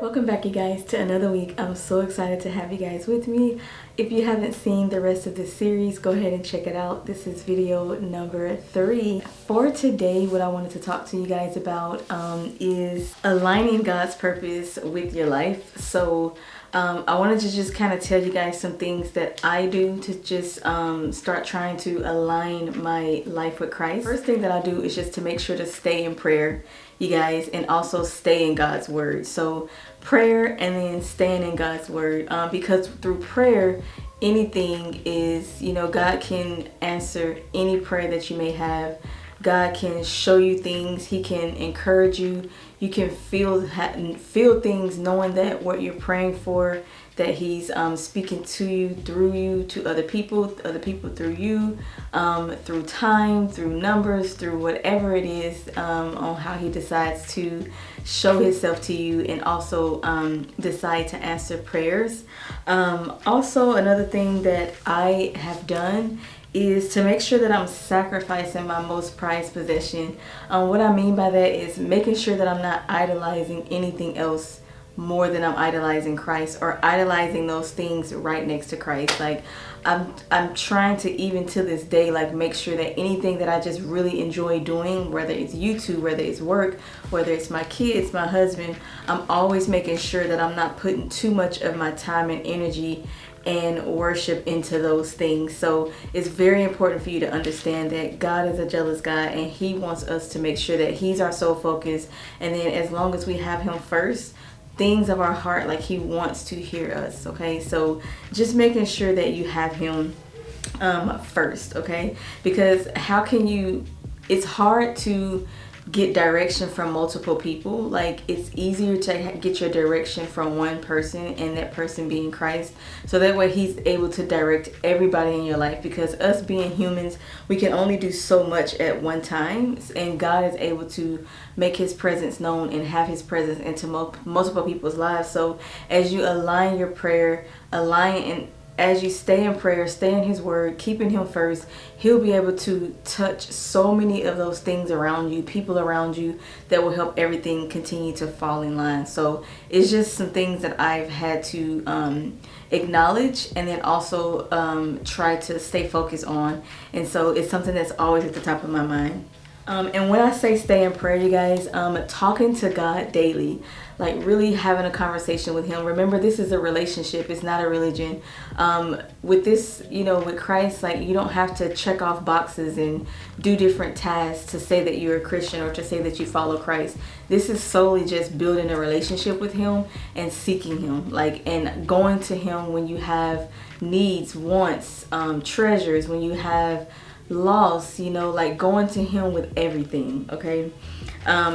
Welcome back, you guys, to another week. I'm so excited to have you guys with me. If you haven't seen the rest of this series, go ahead and check it out. This is video number 3. For today, what I wanted to talk to you guys about is aligning God's purpose with your life. So I wanted to just kind of tell you guys some things that I do to just start trying to align my life with Christ. First thing that I do is just to make sure to stay in prayer, you guys, and also stay in God's word. So prayer and then staying in God's word, because through prayer anything is, God can answer any prayer that you may have. God can show you things. He can encourage you. You can feel things, knowing that what you're praying for, that He's speaking to you, to other people through you, through time, through numbers, through whatever it is, on how He decides to show Himself to you, and also decide to answer prayers. Also, another thing that I have done is to make sure that I'm sacrificing my most prized possession. What I mean by that is making sure that I'm not idolizing anything else more than I'm idolizing Christ, or idolizing those things right next to Christ. Like I'm trying to, even to this day, like make sure that anything that I just really enjoy doing, whether it's YouTube, whether it's work, whether it's my kids, my husband, I'm always making sure that I'm not putting too much of my time and energy and worship into those things. So it's very important for you to understand that God is a jealous God, and He wants us to make sure that He's our sole focus. And then as long as we have Him first, things of our heart, like He wants to hear us. Okay, so just making sure that you have Him first. Okay, because how can you, it's hard to get direction from multiple people. Like it's easier to get your direction from one person, and that person being Christ, so that way He's able to direct everybody in your life. Because us being humans, we can only do so much at one time, and God is able to make His presence known and have His presence into multiple people's lives. So as you align your prayer, as you stay in prayer, stay in His word, keeping Him first, He'll be able to touch so many of those things around you, people around you, that will help everything continue to fall in line. So it's just some things that I've had to acknowledge, and then also try to stay focused on. And so it's something that's always at the top of my mind. And when I say stay in prayer, you guys, talking to God daily, like really having a conversation with Him. Remember, this is a relationship. It's not a religion. With this, with Christ, like you don't have to check off boxes and do different tasks to say that you're a Christian or to say that you follow Christ. This is solely just building a relationship with Him and seeking Him, and going to Him when you have needs, wants, treasures, when you have loss, like going to Him with everything. Okay,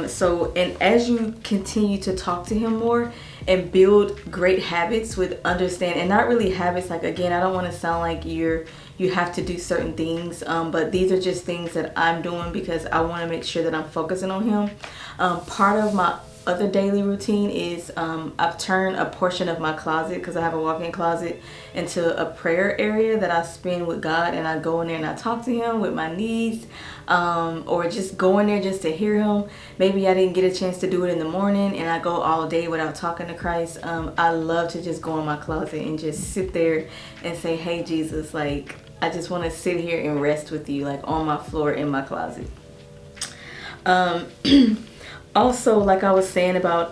so, and as you continue to talk to Him more and build great habits with understand, and not really habits, like, again, I don't want to sound like you have to do certain things, but these are just things that I'm doing because I want to make sure that I'm focusing on Him. Part of my other daily routine is I've turned a portion of my closet, because I have a walk-in closet, into a prayer area that I spend with God, and I go in there and I talk to Him with my needs, or just go in there just to hear Him. Maybe I didn't get a chance to do it in the morning and I go all day without talking to Christ. I love to just go in my closet and just sit there and say, hey Jesus, like I just want to sit here and rest with you, like on my floor in my closet. Also, like I was saying about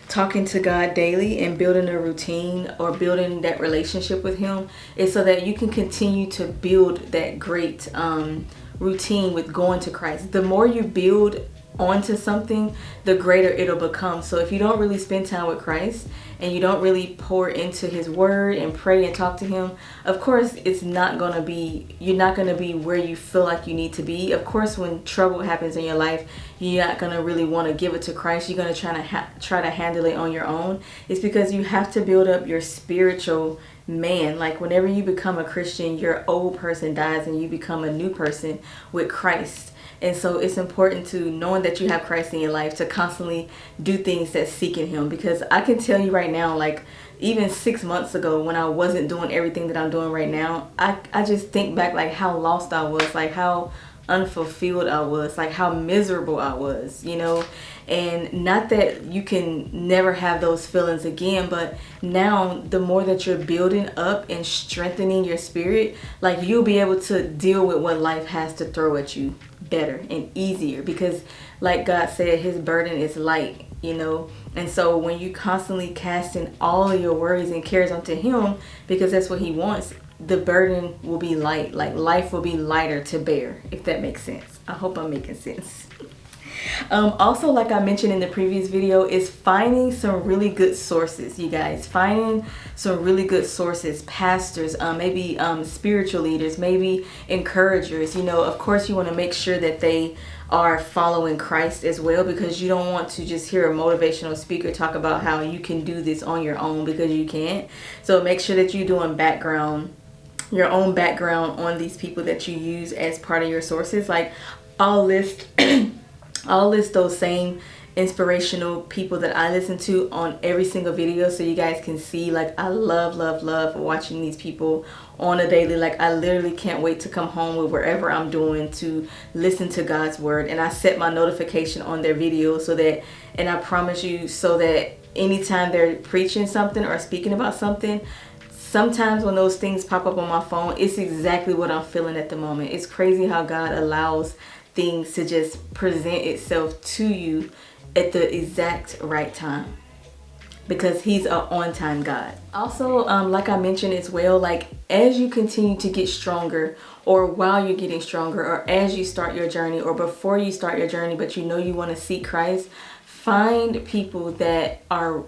talking to God daily and building a routine or building that relationship with Him, is so that you can continue to build that great routine with going to Christ. The more you build onto something, the greater it'll become. So if you don't really spend time with Christ and you don't really pour into His word and pray and talk to Him, of course you're not going to be where you feel like you need to be. Of course, when trouble happens in your life, you're not going to really want to give it to Christ. You're going to try to handle it on your own. It's because you have to build up your spiritual man. Like whenever you become a Christian, your old person dies and you become a new person with Christ. And so it's important to, knowing that you have Christ in your life, to constantly do things that's seeking Him. Because I can tell you right now, like even 6 months ago when I wasn't doing everything that I'm doing right now, I just think back like how lost I was, like how unfulfilled I was, like how miserable I was, you know. And not that you can never have those feelings again, but now the more that you're building up and strengthening your spirit, like you'll be able to deal with what life has to throw at you better and easier, because like God said, his burden is light, you know. And so when you constantly casting all of your worries and cares onto him, because that's what he wants, the burden will be light. Like life will be lighter to bear, if that makes sense. I hope I'm making sense. Also, like I mentioned in the previous video, is finding some really good sources, you guys. Finding some really good sources, pastors, maybe spiritual leaders, maybe encouragers. You know, of course you want to make sure that they are following Christ as well, because you don't want to just hear a motivational speaker talk about how you can do this on your own, because you can't. So make sure that you're doing your own background on these people that you use as part of your sources. Like I'll list those same inspirational people that I listen to on every single video, so you guys can see, like, I love watching these people on a daily. Like I literally can't wait to come home with wherever I'm doing to listen to God's word, and I set my notification on their videos so that, and I promise you, so that anytime they're preaching something or speaking about something, sometimes when those things pop up on my phone, it's exactly what I'm feeling at the moment. It's crazy how God allows things to just present itself to you at the exact right time, because he's an on-time God. Also, like I mentioned as well, like as you continue to get stronger, or while you're getting stronger, or as you start your journey, or before you start your journey but you know you want to seek Christ, find people that are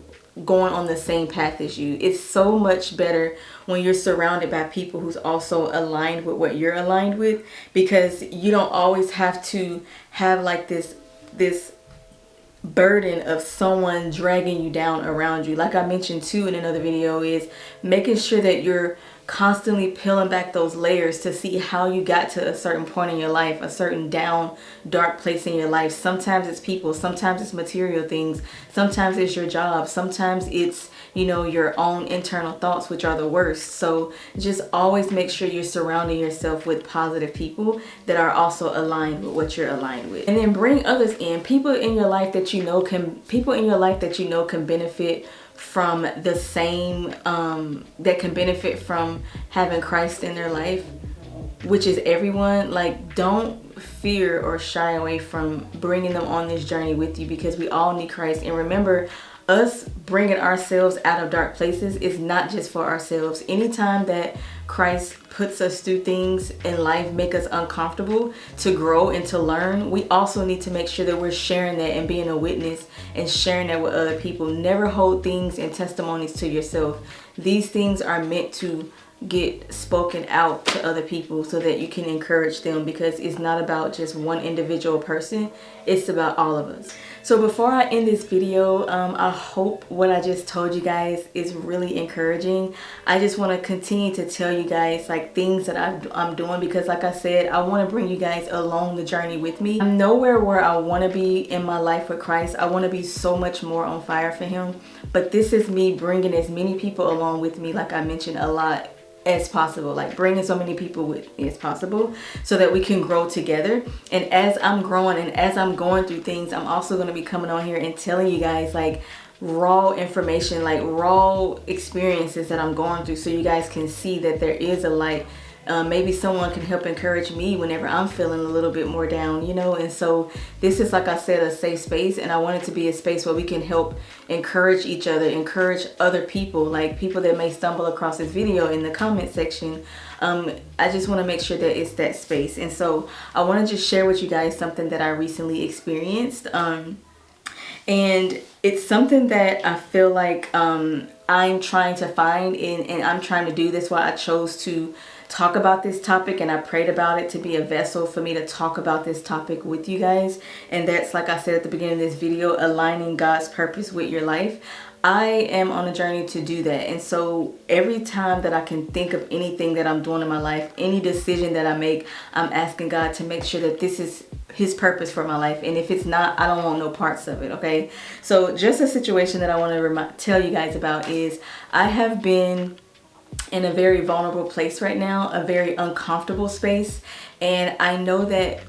going on the same path as you. It's so much better when you're surrounded by people who's also aligned with what you're aligned with, because you don't always have to have like this burden of someone dragging you down around you. Like I mentioned too in another video, is making sure that you're constantly peeling back those layers to see how you got to a certain point in your life, a certain down dark place in your life. Sometimes it's people, sometimes it's material things, sometimes it's your job, sometimes it's, you know, your own internal thoughts, which are the worst. So just always make sure you're surrounding yourself with positive people that are also aligned with what you're aligned with. And then bring others in, people in your life that you know can benefit from the same, that can benefit from having Christ in their life, which is everyone. Like, don't fear or shy away from bringing them on this journey with you, because we all need Christ. And remember, us bringing ourselves out of dark places is not just for ourselves. Anytime that Christ puts us through things in life, make us uncomfortable, to grow and to learn, we also need to make sure that we're sharing that and being a witness and sharing that with other people. Never hold things and testimonies to yourself. These things are meant to get spoken out to other people so that you can encourage them, because it's not about just one individual person, it's about all of us. So before I end this video, I hope what I just told you guys is really encouraging. I just want to continue to tell you guys like things that I'm doing, because like I said, I want to bring you guys along the journey with me. I'm nowhere where I want to be in my life with Christ. I want to be so much more on fire for him, but this is me bringing as many people along with me, like I mentioned a lot, as possible, like bringing so many people with me as possible, so that we can grow together. And as I'm growing and as I'm going through things, I'm also going to be coming on here and telling you guys like raw information, like raw experiences that I'm going through, so you guys can see that there is a light. Maybe someone can help encourage me whenever I'm feeling a little bit more down, you know. And so this is, like I said, a safe space, and I want it to be a space where we can help encourage each other, encourage other people, like people that may stumble across this video in the comment section. I just want to make sure that it's that space. And so I want to just share with you guys something that I recently experienced, and it's something that I feel like I'm trying to find, and I'm trying to do. That's why I chose to talk about this topic, and I prayed about it to be a vessel for me to talk about this topic with you guys. And that's, like I said at the beginning of this video, aligning God's purpose with your life. I am on a journey to do that. And so every time that I can think of anything that I'm doing in my life, any decision that I make, I'm asking God to make sure that this is his purpose for my life. And if it's not, I don't want no parts of it. Okay. So just a situation that I want to tell you guys about is I have been in a very vulnerable place right now, a very uncomfortable space. And I know that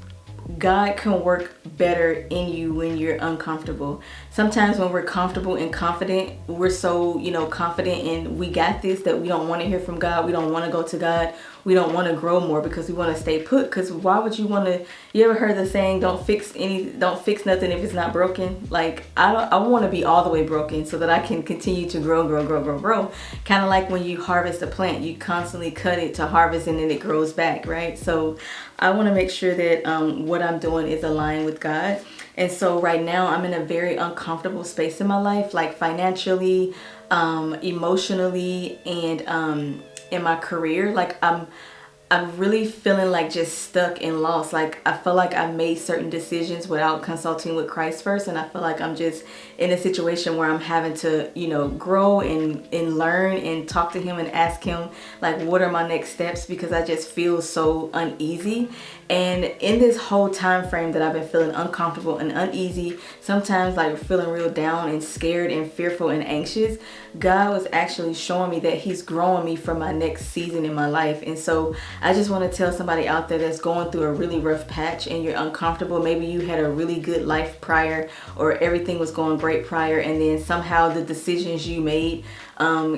God can work better in you when you're uncomfortable. Sometimes when we're comfortable and confident, we're so, confident and we got this, that we don't want to hear from God. We don't want to go to God. We don't want to grow more because we want to stay put. Because why would you want to? You ever heard the saying, don't fix nothing if it's not broken? Like, I want to be all the way broken so that I can continue to grow. Kind of like when you harvest a plant, you constantly cut it to harvest and then it grows back, right? So I want to make sure that what I'm doing is aligned with God. And so right now I'm in a very uncomfortable space in my life, like financially, emotionally, and in my career. Like I'm really feeling like just stuck and lost. Like I feel like I made certain decisions without consulting with Christ first, and I feel like I'm just in a situation where I'm having to, grow and learn and talk to him and ask him like, what are my next steps, because I just feel so uneasy. And in this whole time frame that I've been feeling uncomfortable and uneasy, sometimes like feeling real down and scared and fearful and anxious, God was actually showing me that he's growing me for my next season in my life. And so I just want to tell somebody out there that's going through a really rough patch and you're uncomfortable. Maybe you had a really good life prior, or everything was going great prior, and then somehow the decisions you made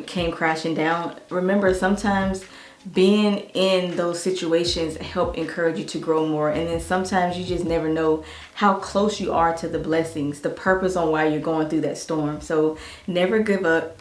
came crashing down. Remember, sometimes being in those situations help encourage you to grow more. And then sometimes you just never know how close you are to the blessings, the purpose on why you're going through that storm. So never give up.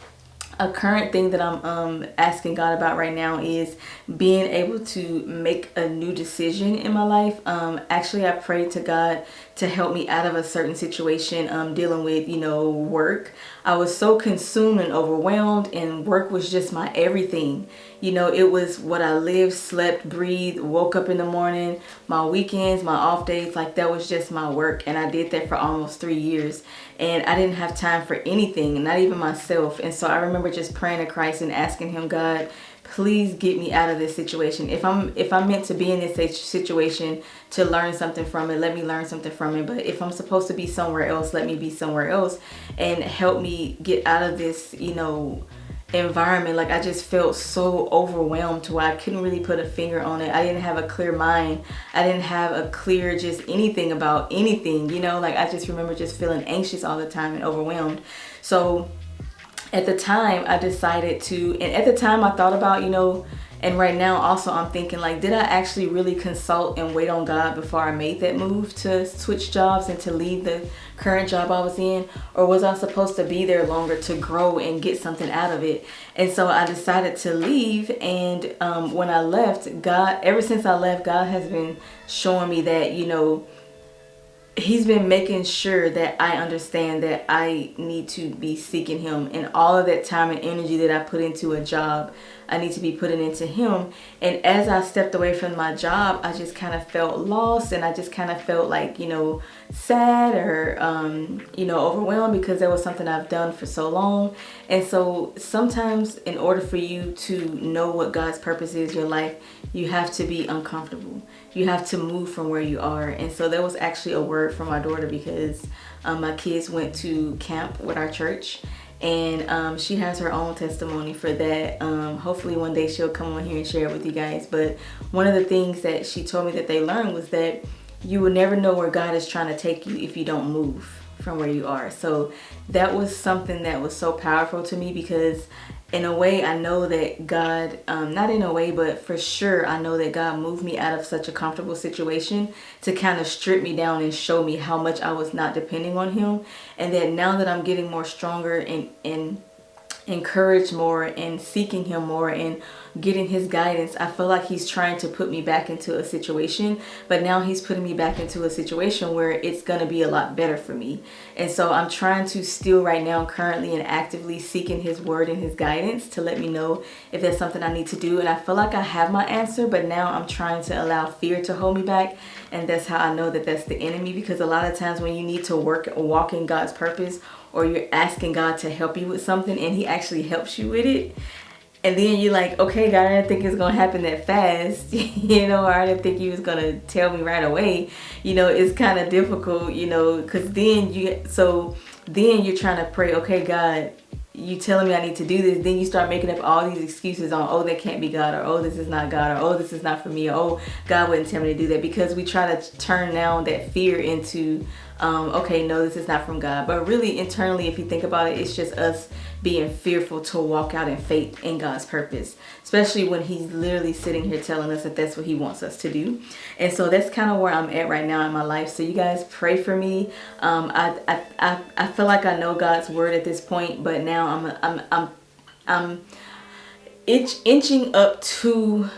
A current thing that I'm asking God about right now is being able to make a new decision in my life. Actually, I prayed to God to help me out of a certain situation dealing with, work. I was so consumed and overwhelmed, and work was just my everything. It was what I lived, slept, breathed, woke up in the morning, my weekends, my off days, like that was just my work. And I did that for almost 3 years. And I didn't have time for anything, not even myself. And so I remember just praying to Christ and asking him, God, please get me out of this situation. If I'm meant to be in this situation to learn something from it, let me learn something from it. But if I'm supposed to be somewhere else, let me be somewhere else, and help me get out of this, environment. Like I just felt so overwhelmed to where I couldn't really put a finger on it. I didn't have a clear mind. I didn't have a clear just anything about anything, like I just remember just feeling anxious all the time and overwhelmed. So at the time I decided to, and at the time I thought about, and right now also I'm thinking like, did I actually really consult and wait on God before I made that move to switch jobs and to leave the current job I was in? Or was I supposed to be there longer to grow and get something out of it? And so I decided to leave. And when I left, God, ever since I left, God has been showing me that, he's been making sure that I understand that I need to be seeking him, and all of that time and energy that I put into a job, I need to be putting into him. And as I stepped away from my job, I just kind of felt lost, and I just kind of felt like, sad or, overwhelmed, because that was something I've done for so long. And so sometimes in order for you to know what God's purpose is in your life, you have to be uncomfortable. You have to move from where you are. And so that was actually a word from my daughter, because my kids went to camp with our church, and she has her own testimony for that. Hopefully one day she'll come on here and share it with you guys. But one of the things that she told me that they learned was that you will never know where God is trying to take you if you don't move from where you are. So that was something that was so powerful to me, because in a way I know that God, not in a way, but for sure I know that God moved me out of such a comfortable situation to kind of strip me down and show me how much I was not depending on him. And that now that I'm getting more stronger and encouraged more and seeking him more and getting his guidance, I feel like he's trying to put me back into a situation, but now he's putting me back into a situation where it's going to be a lot better for me. And so I'm trying to still right now currently and actively seeking his word and his guidance to let me know if there's something I need to do. And I feel like I have my answer, but now I'm trying to allow fear to hold me back. And that's how I know that that's the enemy, because a lot of times when you need to walk in God's purpose, or you're asking God to help you with something and he actually helps you with it, and then you're like, okay, God, I didn't think it was going to happen that fast, or I didn't think he was going to tell me right away, it's kind of difficult, because then you're trying to pray, okay, God, you telling me I need to do this, then you start making up all these excuses on, oh, that can't be God, or oh, this is not God, or oh, this is not for me, or oh, God wouldn't tell me to do that, because we try to turn down that fear into okay, no, this is not from God. But really internally, if you think about it, it's just us being fearful to walk out in faith in God's purpose, especially when he's literally sitting here telling us that that's what he wants us to do. And so that's kind of where I'm at right now in my life. So you guys pray for me. I feel like I know God's word at this point, but now I'm inching up to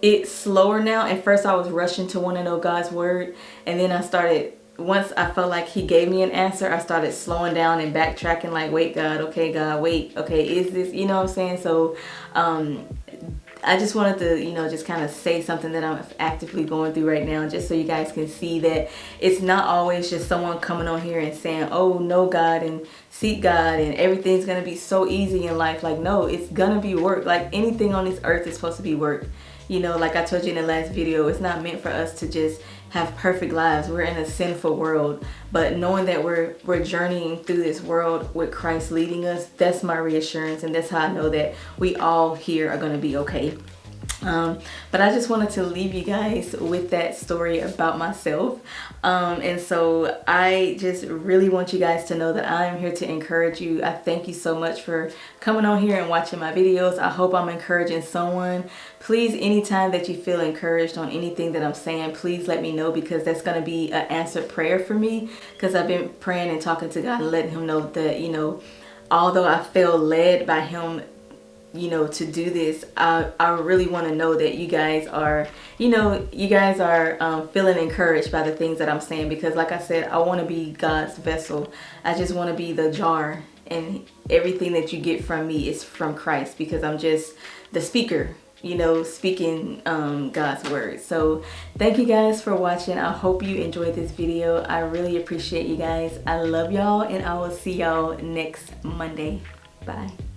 it slower now. At first I was rushing to want to know God's word, and then I started, once I felt like he gave me an answer, I started slowing down and backtracking, like, wait, God, okay, God, wait, okay, is this, you know what I'm saying? So I just wanted to, you know, just kind of say something that I'm actively going through right now, just so you guys can see that it's not always just someone coming on here and saying, oh, know God and seek God and everything's gonna be so easy in life. Like, no, it's gonna be work. Like, anything on this earth is supposed to be work. You know, like I told you in the last video, it's not meant for us to just have perfect lives. We're in a sinful world, but knowing that we're journeying through this world with Christ leading us, that's my reassurance, and that's how I know that we all here are going to be okay. But I just wanted to leave you guys with that story about myself. And so I just really want you guys to know that I am here to encourage you. I thank you so much for coming on here and watching my videos. I hope I'm encouraging someone. Please, anytime that you feel encouraged on anything that I'm saying, please let me know, because that's going to be an answered prayer for me, because I've been praying and talking to God and letting him know that, you know, although I feel led by him, you know, to do this, I really want to know that you guys are, you know, feeling encouraged by the things that I'm saying, because like I said, I want to be God's vessel. I just want to be the jar, and everything that you get from me is from Christ, because I'm just the speaker, you know, speaking God's word. So thank you guys for watching. I hope you enjoyed this video. I really appreciate you guys. I love y'all, and I will see y'all next Monday. Bye.